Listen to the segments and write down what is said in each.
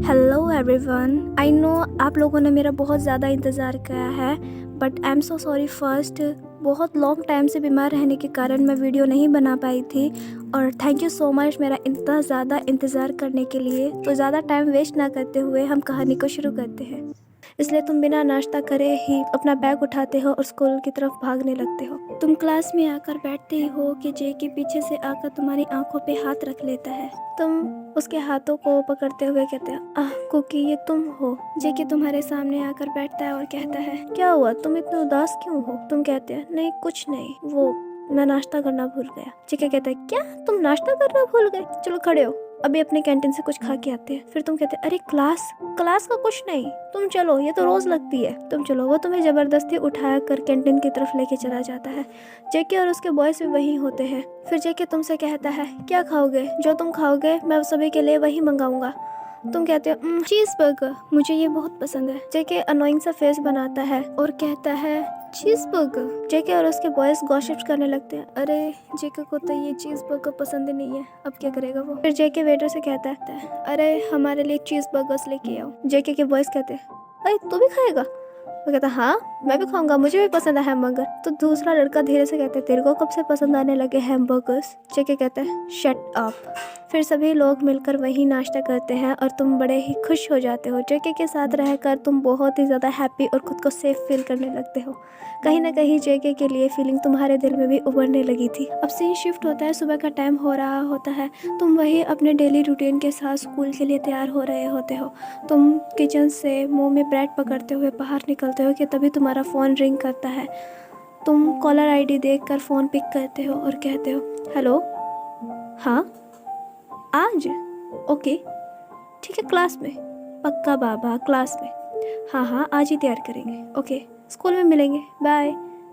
Hello everyone, I know आप लोगों ने मेरा बहुत ज़्यादा इंतज़ार किया है, but I am so sorry. First, बहुत लॉन्ग टाइम से बीमार रहने के कारण मैं वीडियो नहीं बना पाई थी। और थैंक यू सो मच मेरा इतना ज़्यादा इंतज़ार करने के लिए। तो ज़्यादा टाइम वेस्ट ना करते हुए हम कहानी को शुरू करते हैं। इसलिए तुम बिना नाश्ता करे ही अपना बैग उठाते हो और स्कूल की तरफ भागने लगते हो। तुम क्लास में आकर बैठते ही हो कि जे के पीछे से आकर तुम्हारी आंखों पे हाथ रख लेता है। तुम उसके हाथों को पकड़ते हुए कहते हो, आह कुकी, ये तुम हो। जे के तुम्हारे सामने आकर बैठता है और कहता है, क्या हुआ, तुम इतने उदास क्यों हो? तुम कहते हैं, नहीं कुछ नहीं, वो मैं नाश्ता करना भूल गया। जेके कहता है, क्या तुम नाश्ता करना भूल गए? चलो खड़े हो, अभी अपने कैंटीन से कुछ खा के आते हैं। फिर तुम कहते हैं, अरे क्लास क्लास का कुछ नहीं, तुम चलो, ये तो रोज लगती है, तुम चलो। वो तुम्हें जबरदस्ती उठा कर कैंटीन की तरफ लेके चला जाता है। जेके और उसके बॉयज भी वहीं होते हैं। फिर जेके तुमसे कहता है, क्या खाओगे? जो तुम खाओगे मैं सभी के लिए वही मंगाऊंगा। तुम कहते हो, चीज बर्गर, मुझे ये बहुत पसंद है। जेके अनोइंग सा फेस बनाता है और कहता है, चीज बर्गर। जेके और उसके बॉयज गॉसिप्स करने लगते हैं, अरे जेके को तो ये चीज बर्गर पसंद ही नहीं है, अब क्या करेगा वो? फिर जेके वेटर से कहता है, अरे हमारे लिए चीज बर्गर्स लेके आओ। जेके के बॉयज कहते हैं, अरे तू भी खाएगा? वो कहता, हाँ मैं भी खाऊंगा, मुझे भी पसंद है हैमबर्गर। तो दूसरा लड़का धीरे से कहता है, तेरे को कब से पसंद आने लगे हैमबर्गर्स? जेके कहता है, शट अप। फिर सभी लोग मिलकर वही नाश्ता करते हैं और तुम बड़े ही खुश हो जाते हो। जेके के साथ रहकर तुम बहुत ही ज़्यादा हैप्पी और खुद को सेफ फील करने लगते हो। कहीं ना कहीं जेके के लिए फीलिंग तुम्हारे दिल में भी उभरने लगी थी। अब सीन शिफ्ट होता है, सुबह का टाइम हो रहा होता है। तुम वही अपने डेली रूटीन के साथ स्कूल के लिए तैयार हो रहे होते हो। तुम किचन से मुंह में ब्रेड पकड़ते हुए बाहर निकलते हो कि तभी तुम्हारा फ़ोन रिंग करता है। तुम कॉलर आईडी देखकर फ़ोन पिक करते हो और कहते हो, हेलो, हाँ आज? ओके ठीक है, क्लास में? पक्का बाबा, क्लास में? हाँ हाँ आज ही तैयार करेंगे, ओके स्कूल में मिलेंगे, बाय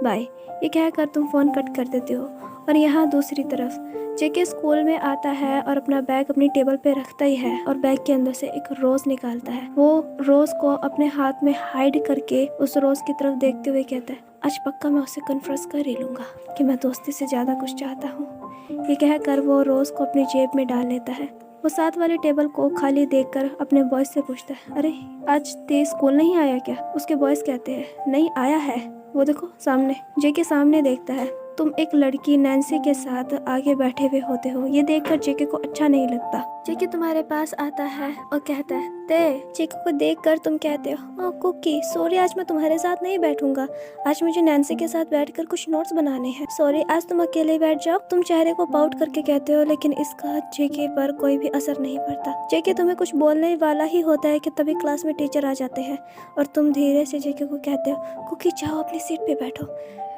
बाय। ये कहकर तुम फ़ोन कट कर देते हो। और यहाँ दूसरी तरफ जेके स्कूल में आता है और अपना बैग अपनी टेबल पे रखता ही है और बैग के अंदर से एक रोज़ निकालता है। वो रोज़ को अपने हाथ में हाइड करके उस रोज़ की तरफ देखते हुए कहता है, आज पक्का मैं उससे कन्फ्रेस कर ही लूँगा कि मैं दोस्ती से ज़्यादा कुछ चाहता हूँ। ये कहकर वो रोज़ को अपनी जेब में डाल लेता है। वो साथ वाली टेबल को खाली देखकर अपने बॉयज से पूछता है, अरे आज तेज स्कूल नहीं आया क्या? उसके बॉयज कहते हैं, नहीं आया है, वो देखो सामने। जेके सामने देखता है। तुम एक लड़की नैन्सी के साथ आगे बैठे हुए होते हो। ये देखकर जेके को अच्छा नहीं लगता। जेके तुम्हारे पास आता है और कहता है, ते। जेके को देखकर तुम कहते हो, कुकी सॉरी, आज मैं तुम्हारे साथ नहीं बैठूंगा, आज मुझे नैन्सी के साथ बैठकर कुछ नोट्स बनाने हैं, सॉरी आज तुम अकेले बैठ जाओ। तुम चेहरे को पाउट करके कहते हो, लेकिन इसका जेके पर कोई भी असर नहीं पड़ता। जेके तुम्हें कुछ बोलने वाला ही होता है कि तभी क्लास में टीचर आ जाते हैं और तुम धीरे से जेके को कहते हो, कुकी जाओ अपनी सीट पे बैठो।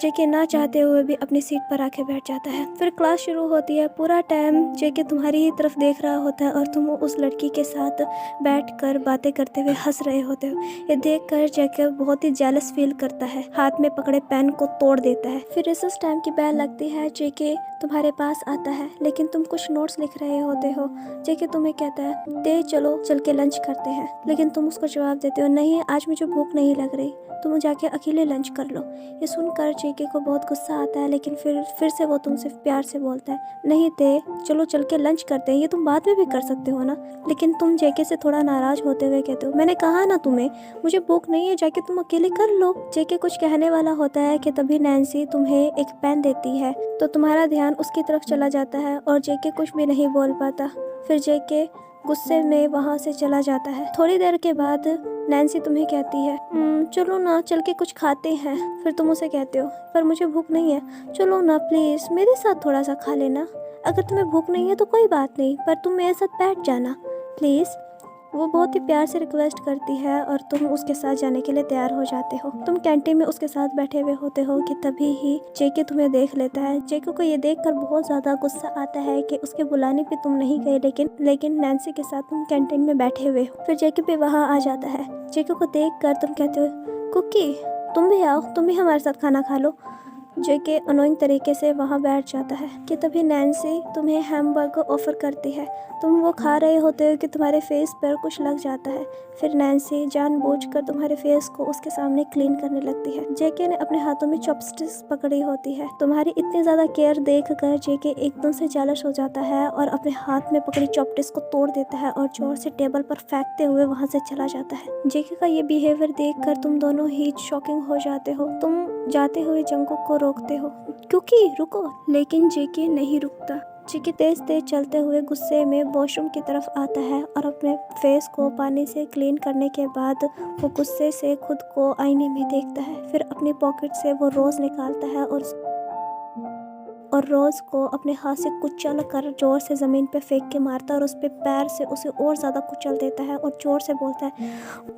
जेके ना चाहते हुए भी अपनी सीट पर आके बैठ जाता है। फिर क्लास शुरू होती है। पूरा टाइम जेके तुम्हारी ही तरफ देख रहा होता है और तुम उस लड़की के साथ बैठकर बातें करते हुए हंस रहे होते हो। ये देखकर जेके बहुत ही जेलस फील करता है, हाथ में पकड़े पेन को तोड़ देता है। फिर रिसेस टाइम की बेल लगती है। जेके तुम्हारे पास आता है, लेकिन तुम कुछ नोट्स लिख रहे होते हो। जेके तुम्हें कहता है, दे चलो चल के लंच करते हैं, लेकिन तुम उसको जवाब देते हो, नहीं आज मुझे भूख नहीं लग रही, तुम जाके अकेले लंच कर लो। ये सुनकर जेके को बहुत गुस्सा आता है, लेकिन फिर से वो तुमसे प्यार से बोलता है, नहीं ते चलो चल के लंच करते हैं, ये तुम बाद में भी कर सकते हो ना। लेकिन तुम जेके से थोड़ा नाराज होते हुए कहते हो, मैंने कहा ना तुम्हें, मुझे भूख नहीं है, जाके तुम अकेले कर लो। जेके कुछ कहने वाला होता है कि तभी नैन्सी तुम्हें एक पेन देती है, तो तुम्हारा ध्यान उसकी तरफ चला जाता है और जेके कुछ भी नहीं बोल पाता। फिर जेके गुस्से में वहाँ से चला जाता है। थोड़ी देर के बाद नैन्सी तुम्हें कहती है, चलो ना चल के कुछ खाते हैं। फिर तुम उसे कहते हो, पर मुझे भूख नहीं है, चलो ना प्लीज मेरे साथ थोड़ा सा खा लेना। अगर तुम्हें भूख नहीं है तो कोई बात नहीं, पर तुम मेरे साथ बैठ जाना प्लीज। वो बहुत ही प्यार से रिक्वेस्ट करती है और तुम उसके साथ जाने के लिए तैयार हो जाते हो। तुम कैंटीन में उसके साथ बैठे हुए होते हो कि तभी ही जेके तुम्हें देख लेता है। जेके को ये देखकर बहुत ज्यादा गुस्सा आता है कि उसके बुलाने पे तुम नहीं गए, लेकिन नैन्सी के साथ तुम कैंटीन में बैठे हुए हो। फिर जेके भी वहाँ आ जाता है। जेके को देख कर तुम कहते हो, कुकी तुम भी आओ, तुम भी हमारे साथ खाना खा लो। जेके अनोइंग तरीके से वहाँ बैठ जाता है कि तभी नैन्सी तुम्हें हैमबर्गर ऑफर करती है। तुम वो खा रहे होते हो कि तुम्हारे फेस पर कुछ लग जाता है। फिर नैन्सी जानबूझकर तुम्हारे फेस को उसके सामने क्लीन करने लगती है। जेके ने अपने हाथों में चॉपस्टिक्स पकड़ी होती है। तुम्हारी इतनी ज़्यादा केयर देखकर जेके एकदम से जेलस हो जाता है और अपने हाथ में पकड़ी चॉपस्टिक्स को तोड़ देता है और जोर से टेबल पर फेंकते हुए वहाँ से चला जाता है। जेके का ये बिहेवियर देखकर तुम दोनों ही शॉकिंग हो जाते हो। तुम जाते हुए जंगकुक को रोकते हो, क्योंकि रुको, लेकिन जेके नहीं रुकता। जेके तेज तेज चलते हुए गुस्से में वॉशरूम की तरफ आता है और अपने फेस को पानी से क्लीन करने के बाद वो गुस्से से खुद को आईने में देखता है। फिर अपनी पॉकेट से वो रोज़ निकालता है और रोज़ को अपने हाथ से कुचल कर जोर से ज़मीन पे फेंक के मारता है और उस पे पैर से उसे और ज़्यादा कुचल देता है और जोर से बोलता है,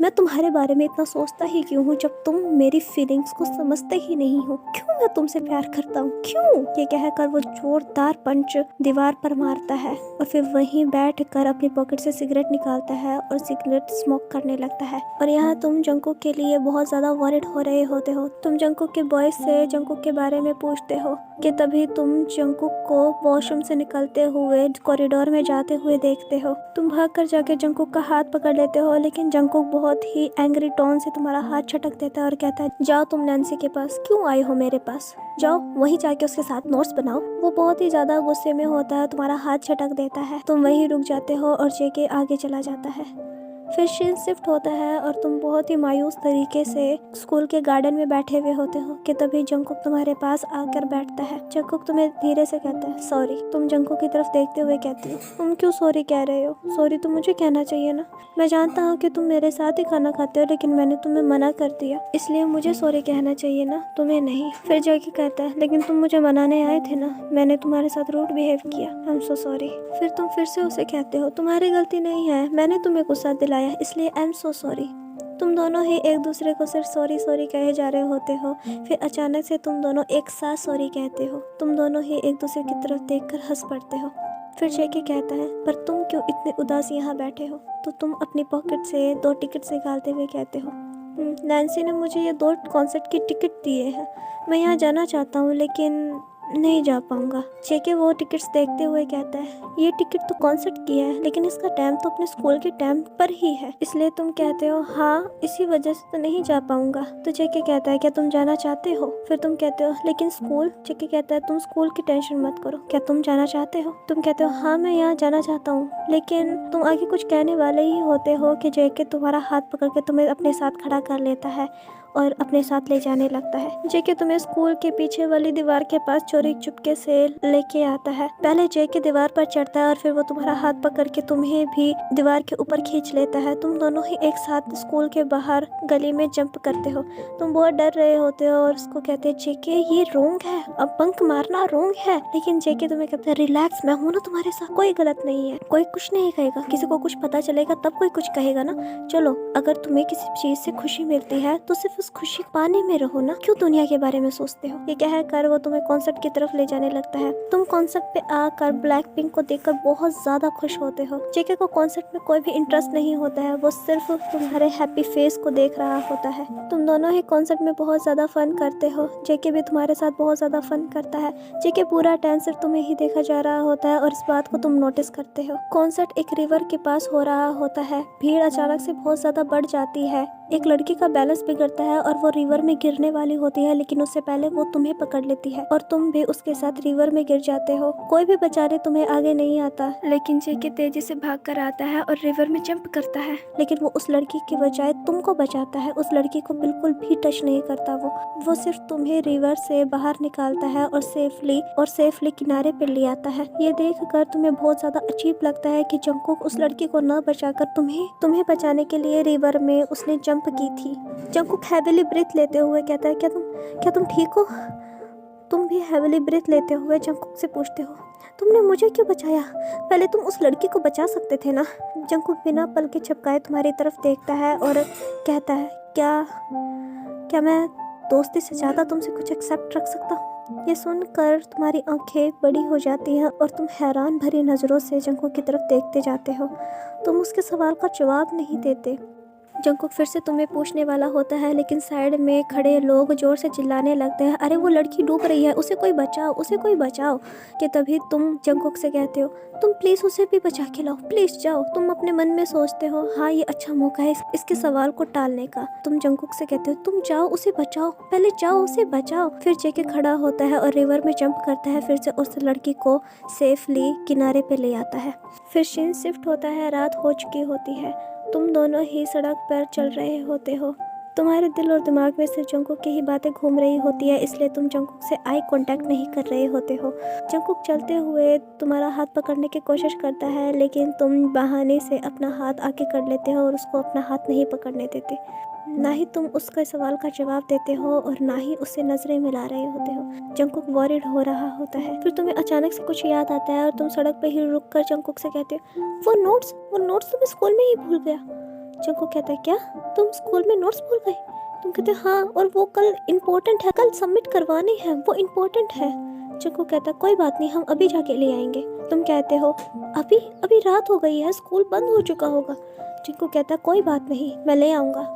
मैं तुम्हारे बारे में इतना सोचता ही क्यों हूँ जब तुम मेरी फीलिंग्स को समझते ही नहीं हो। क्यों मैं तुमसे प्यार करता हूँ, क्यों? ये कहकर वो जोरदार पंच दीवार पर मारता है और फिर वहीं बैठ कर अपनी पॉकेट से सिगरेट निकालता है और सिगरेट स्मोक करने लगता है। और यहाँ तुम जंगकुक के लिए बहुत ज़्यादा वरिड हो रहे होते हो। तुम जंगकुक के बॉयज से जंगकुक के बारे में पूछते हो कि तभी तुम जंगकुक को वॉशरूम से निकलते हुए कॉरिडोर में जाते हुए देखते हो। तुम भागकर जाके जंगकुक का हाथ पकड़ लेते हो, लेकिन जंगकुक बहुत ही एंग्री टोन से तुम्हारा हाथ झटक देता है और कहता है, जाओ तुम नैन्सी के पास, क्यों आए हो मेरे पास, जाओ वहीं जाके उसके साथ नोट्स बनाओ। वो बहुत ही ज्यादा गुस्से में होता है, तुम्हारा हाथ झटक देता है। तुम वहीं रुक जाते हो और जेके आगे चला जाता है। फिर सीन शिफ्ट होता है और तुम बहुत ही मायूस तरीके से स्कूल के गार्डन में बैठे हुए होते हो कि तभी जंगकुक तुम्हारे पास आकर बैठता है। जंगकुक तुम्हें धीरे से कहता है, सॉरी। तुम जंगकुक की तरफ देखते हुए कहती हो, तुम क्यों सॉरी कह रहे हो? सॉरी तो मुझे कहना चाहिए ना। मैं जानता हूँ कि तुम मेरे साथ ही खाना खाते हो, लेकिन मैंने तुम्हें मना कर दिया, इसलिए मुझे सॉरी कहना चाहिए ना, तुम्हें नहीं। फिर जेके कहता है, लेकिन तुम मुझे मनाने आए थे ना, मैंने तुम्हारे साथ रूड बिहेव किया, आई एम सो सॉरी। फिर तुम फिर से उसे कहते हो, तुम्हारी गलती नहीं है, मैंने तुम्हें गुस्सा दिलाया, इसलिए आई एम सो सॉरी। तुम दोनों ही एक दूसरे को सिर्फ सॉरी सॉरी कहे जा रहे होते हो। फिर अचानक से तुम दोनों एक साथ सॉरी कहते हो। तुम दोनों ही एक दूसरे की तरफ देखकर हंस पड़ते हो। फिर जेके कहता है, पर तुम क्यों इतने उदास यहाँ बैठे हो? तो तुम अपनी पॉकेट से 2 टिकट निकालते हुए कहते हो, नैन्सी ने मुझे ये 2 कॉन्सर्ट की टिकट दिए हैं, मैं यहाँ जाना चाहता हूँ लेकिन नहीं जा पाऊंगा। जेके वो टिकट्स देखते हुए कहता है, ये टिकट तो कॉन्सर्ट की है, लेकिन इसका टाइम तो अपने स्कूल के टाइम पर ही है, इसलिए तुम कहते हो, हाँ इसी वजह से तो नहीं जा पाऊंगा। तो जेके कहता है, क्या तुम जाना चाहते हो? फिर तुम कहते हो, लेकिन स्कूल। जेके कहता है, तुम स्कूल की टेंशन मत करो, क्या तुम जाना चाहते हो? तुम कहते हो, हाँ मैं यहाँ जाना चाहता हूँ, लेकिन तुम आगे कुछ कहने वाले ही होते हो कि जेके तुम्हारा हाथ पकड़ के तुम्हें अपने साथ खड़ा कर लेता है और अपने साथ ले जाने लगता है। जेके तुम्हें स्कूल के पीछे वाली दीवार के पास चोरी चुपके से लेके आता है। पहले जेके दीवार पर चढ़ता है और फिर वो तुम्हारा हाथ पकड़ के तुम्हें भी दीवार के ऊपर खींच लेता है। तुम दोनों ही एक साथ स्कूल के बाहर गली में जंप करते हो। तुम बहुत डर रहे होते हो और उसको कहते हैं, जेके ये रोंग है, अब बंक मारना रोंग है। लेकिन जेके तुम्हें कहता है, रिलैक्स, मैं हूं ना तुम्हारे साथ, कोई गलत नहीं है, कोई कुछ नहीं कहेगा, किसी को कुछ पता चलेगा तब कोई कुछ कहेगा ना। चलो, अगर तुम्हें किसी चीज से खुशी मिलती है तो सिर्फ खुशी पाने में रहो ना, क्यों दुनिया के बारे में सोचते हो? ये कहकर वो तुम्हें कॉन्सर्ट की तरफ ले जाने लगता है। तुम कॉन्सर्ट पे आकर ब्लैक पिंक को देखकर बहुत ज्यादा खुश होते हो। जेके को कॉन्सर्ट में कोई भी इंटरेस्ट नहीं होता है, वो सिर्फ तुम्हारे हैप्पी फेस को देख रहा होता है। तुम दोनों ही कॉन्सर्ट में बहुत ज्यादा फन करते हो। जेके भी तुम्हारे साथ बहुत ज्यादा फन करता है। जेके पूरा टाइम सिर्फ तुम्हें ही देखा जा रहा होता है और इस बात को तुम नोटिस करते हो। कॉन्सर्ट एक रिवर के पास हो रहा होता है। भीड़ अचानक से बहुत ज्यादा बढ़ जाती है। एक लड़की का बैलेंस बिगड़ता है और वो रिवर में गिरने वाली होती है, लेकिन उससे पहले वो तुम्हें पकड़ लेती है और तुम भी उसके साथ रिवर में गिर जाते हो। कोई भी बचाने तुम्हें आगे नहीं आता, लेकिन जेके तेजी से भाग कर आता है और रिवर में जंप करता है। लेकिन वो उस लड़की की बजाय तुमको बचाता है। उस लड़की को बिल्कुल भी टच नहीं करता। वो सिर्फ तुम्हें रिवर से बाहर निकालता है और सेफली किनारे पे ले आता है। ये देख कर तुम्हें बहुत ज्यादा अजीब लगता है कि जंगकुक उस लड़की को न बचाकर तुम्हें बचाने के लिए रिवर में उसने जंप की थी। जंगकुक हैवीली ब्रीथ लेते हुए कहता है, क्या तुम ठीक हो? तुम भी हैवीली ब्रीथ लेते हुए जंगकुक से पूछते हो, तुमने मुझे क्यों बचाया? पहले तुम उस लड़की को बचा सकते थे ना। जंगकुक बिना पल के झपकाए तुम्हारी तरफ देखता है और कहता है, क्या मैं दोस्ती से ज्यादा तुमसे कुछ एक्सेप्ट रख सकता हूँ? ये सुनकर तुम्हारी आंखें बड़ी हो जाती हैं और तुम हैरान भरी नजरों से जंगकुक की तरफ देखते जाते हो। तुम उसके सवाल का जवाब नहीं देते। जंगकुक फिर से तुम्हें पूछने वाला होता है, लेकिन साइड में खड़े लोग जोर से चिल्लाने लगते हैं, अरे वो लड़की डूब रही है, उसे कोई बचाओ, उसे कोई बचाओ। कि तभी तुम जंगकुक से कहते हो, तुम प्लीज़ उसे भी बचा के लाओ, प्लीज़ जाओ। तुम अपने मन में सोचते हो, हाँ ये अच्छा मौका है इसके सवाल को टालने का। तुम जंगकुक से कहते हो, तुम जाओ उसे बचाओ, पहले जाओ उसे बचाओ। फिर जेके खड़ा होता है और रिवर में जंप करता है, फिर से उस लड़की को सेफली किनारे पे ले आता है। फिर सीन शिफ्ट होता है, रात हो चुकी होती है। तुम दोनों ही सड़क पर चल रहे होते हो। तुम्हारे दिल और दिमाग में सिर्फ जंगकुक की ही बातें घूम रही होती है, इसलिए तुम जंगकुक से आई कांटेक्ट नहीं कर रहे होते हो। जंगकुक चलते हुए तुम्हारा हाथ पकड़ने की कोशिश करता है, लेकिन तुम बहाने से अपना हाथ आगे कर लेते हो और उसको अपना हाथ नहीं पकड़ने देते। ना ही तुम उसके सवाल का जवाब देते हो और ना ही उससे नजरें मिला रहे होते हो। जंगकुक वॉरिड हो रहा होता है। फिर तुम्हें अचानक से कुछ याद आता है और तुम सड़क पर ही रुक कर जंगकुक से कहते हो, वो नोट्स तो मैं स्कूल में ही भूल गया। जंगकुक कहता है, क्या तुम स्कूल में नोट्स भूल गए? तुम कहते हो, हाँ, और वो कल इम्पोर्टेंट है, कल सबमिट करवाने हैं, वो इम्पोर्टेंट है। जंगकुक कहता है, कोई बात नहीं, हम अभी जाके ले आएंगे। तुम कहते हो, अभी अभी रात हो गई है, स्कूल बंद हो चुका होगा। जंगकुक कहता है, कोई बात नहीं, मैं ले आऊँगा।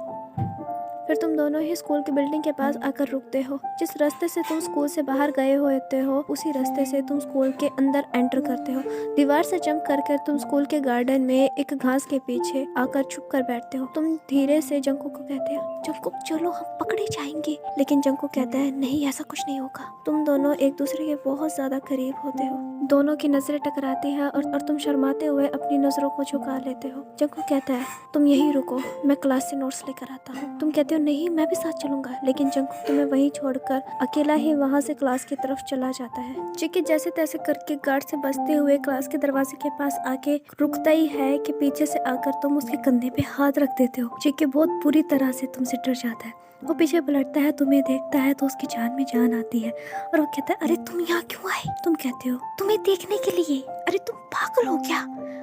फिर तुम दोनों ही स्कूल की बिल्डिंग के पास आकर रुकते हो। जिस रास्ते से तुम स्कूल से बाहर गए होते हो, उसी रास्ते से तुम स्कूल के अंदर एंटर करते हो। दीवार से जंप कर तुम स्कूल के गार्डन में एक घास के पीछे आकर छुप कर बैठते हो। तुम धीरे से जंगकुक को कहते हो, जंगकुक चलो हम पकड़े जाएंगे। लेकिन जंगकुक कहता है, नहीं ऐसा कुछ नहीं होगा। तुम दोनों एक दूसरे के बहुत ज्यादा करीब होते हो। दोनों की नजरें टकराती है और तुम शर्माते हुए अपनी नजरों को झुका लेते हो। जंगकुक कहता है, तुम यहीं रुको, मैं क्लास से नोट्स लेकर आता हूँ। तुम कहते हो, नहीं मैं भी साथ चलूंगा। लेकिन जंगकुक तुम्हें वहीं छोड़कर अकेला ही वहां से क्लास की तरफ चला जाता है। जेके जैसे तैसे करके गार्ड से बचते हुए क्लास के दरवाजे के पास आके रुकता ही है कि पीछे से आकर तुम उसके कंधे पे हाथ रख देते हो। जेके बहुत बुरी तरह से तुमसे डर जाता है। वो पीछे पलटता है, तुम्हें देखता है तो उसकी जान में जान आती है और वो कहता है, अरे तुम यहाँ क्यों आए? तुम कहते हो, तुम्हें देखने के लिए। अरे तुम पागल हो क्या?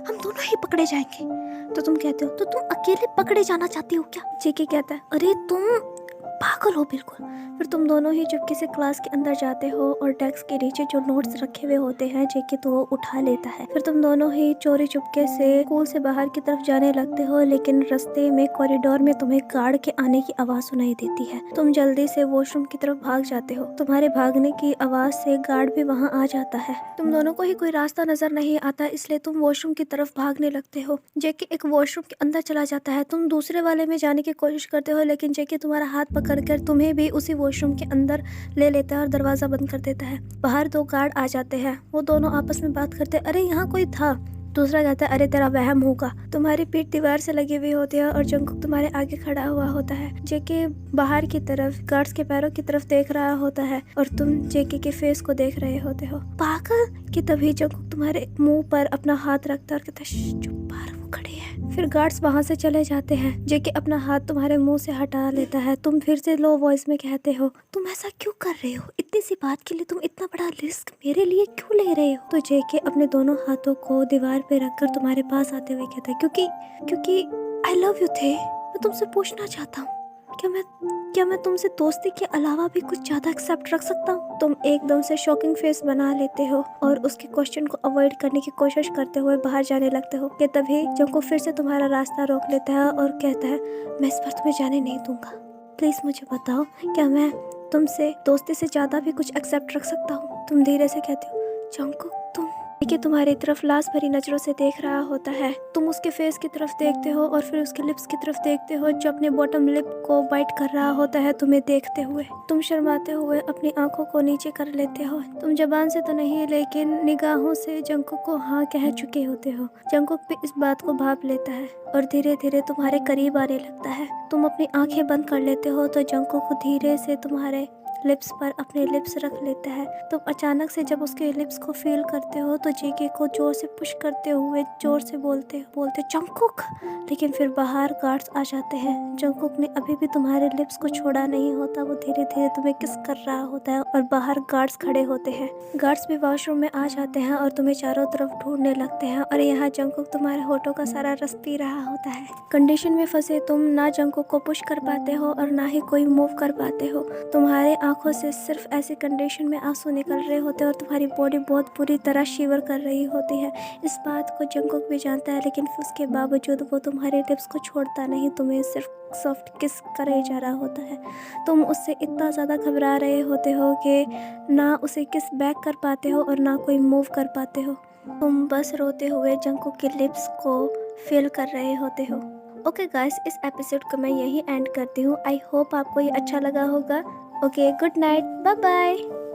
हम दोनों ही पकड़े जाएंगे। तो तुम कहते हो, तो तुम अकेले पकड़े जाना चाहती हो क्या? जेके कहता है, अरे तुम पागल हो बिल्कुल। फिर तुम दोनों ही चुपके से क्लास के अंदर जाते हो और डेस्क के नीचे जो नोट्स रखे हुए होते हैं जेके तो वो उठा लेता है। फिर तुम दोनों ही चोरी चुपके से स्कूल से बाहर की तरफ जाने लगते हो, लेकिन रास्ते में कॉरिडोर में तुम्हें गार्ड के आने की आवाज सुनाई देती है। तुम जल्दी से वॉशरूम की तरफ भाग जाते हो। तुम्हारे भागने की आवाज से गार्ड भी वहाँ आ जाता है। तुम दोनों को ही कोई रास्ता नजर नहीं आता, इसलिए तुम वॉशरूम की तरफ भागने लगते हो। जेके एक वॉशरूम के अंदर चला जाता है। तुम दूसरे वाले में जाने की कोशिश करते हो, लेकिन जेके तुम्हारा हाथ पकड़कर तुम्हें भी उसी वॉशरूम के अंदर ले लेता है और दरवाजा बंद कर देता है। बाहर दो गार्ड आ जाते हैं। वो दोनों आपस में बात करते हैं, अरे यहाँ कोई था। दूसरा कहता है, अरे तेरा वहम होगा। तुम्हारी पीठ दीवार से लगी हुई होती है और जंगकुक तुम्हारे आगे खड़ा हुआ होता है। जेके बाहर की तरफ गार्ड्स के पैरों की तरफ देख रहा होता है और तुम जेके के फेस को देख रहे होते हो। पागल। कि तभी जंगकुक तुम्हारे मुंह पर अपना हाथ रखता है और कहता है, चुप, बाहर वो खड़े हैं। फिर गार्ड्स वहां से चले जाते हैं। जेके अपना हाथ तुम्हारे मुंह से हटा लेता है। तुम फिर से लो वॉइस में कहते हो, तुम ऐसा क्यों कर रहे हो? इतनी सी बात के लिए तुम इतना बड़ा रिस्क मेरे लिए क्यों ले रहे हो? तो जेके अपने दोनों हाथों को दीवार पे रखकर तुम्हारे पास आते हुए कहता है, क्योंकि आई लव यू थे। मैं तुमसे पूछना चाहता हूँ, क्या मैं तुमसे दोस्ती के अलावा भी कुछ ज्यादा एक्सेप्ट रख सकता हूँ? तुम एकदम से शॉकिंग फेस बना लेते हो और उसके क्वेश्चन को अवॉइड करने की कोशिश करते हुए बाहर जाने लगते हो। कि तभी जंगकुक फिर से तुम्हारा रास्ता रोक लेता है और कहता है, मैं इस बार तुम्हें जाने नहीं दूंगा। प्लीज मुझे बताओ, क्या मैं तुमसे दोस्ती से ज्यादा भी कुछ एक्सेप्ट रख सकता हूँ? तुम धीरे से कहते हो, जंगकुक तुम। कि तुम्हारी तरफ लाश भरी नजरों से देख रहा होता है। तुम उसके फेस की तरफ देखते हो और फिर उसके लिप्स की तरफ देखते हो जो अपने बॉटम लिप को बाइट कर रहा होता है तुम्हें देखते हुए। तुम शर्माते हुए अपनी आंखों को नीचे कर लेते हो। तुम जबान से तो नहीं, लेकिन निगाहों से जंगकुक को हाँ कह चुके होते हो। जंगकुक भी इस बात को भाप लेता है और धीरे धीरे तुम्हारे करीब आने लगता है। तुम अपनी आंखें बंद कर लेते हो तो जंगकुक धीरे से तुम्हारे लिप्स पर अपने लिप्स रख लेता है। तुम अचानक से जब उसके लिप्स को फील करते हो तो जेके को जोर से पुश करते हुए जोर से बोलते जंगकुक। लेकिन फिर बाहर गार्ड्स आ जाते हैं। जंगकुक ने अभी भी तुम्हारे लिप्स को छोड़ा नहीं होता। वो धीरे धीरे तुम्हें किस कर रहा होता है और बाहर गार्ड्स खड़े होते हैं। गार्ड्स भी वॉशरूम में आ जाते हैं और तुम्हें चारों तरफ ढूंढने लगते हैं और यहाँ जंगकुक तुम्हारे होठों का सारा रस पी रहा होता है। कंडीशन में फंसे तुम ना जंगकुक को पुश कर पाते हो और ना ही कोई मूव कर पाते हो। तुम्हारे आंखों से सिर्फ ऐसी कंडीशन में आंसू निकल रहे होते हैं और तुम्हारी बॉडी बहुत बुरी तरह शिवर कर रही होती है। इस बात को जंगकुक भी जानता है, लेकिन उसके बावजूद वो तुम्हारे लिप्स को छोड़ता नहीं, तुम्हें सिर्फ सॉफ्ट किस करे जा रहा होता है। तुम उससे इतना ज़्यादा घबरा रहे होते हो कि ना उसे किस बैक कर पाते हो और ना कोई मूव कर पाते हो। तुम बस रोते हुए जंगकुक के लिप्स को फील कर रहे होते हो। ओके गाइस, इस एपिसोड को मैं यहीं एंड करती हूँ। आई होप आपको ये अच्छा लगा होगा। Okay, good night, bye bye.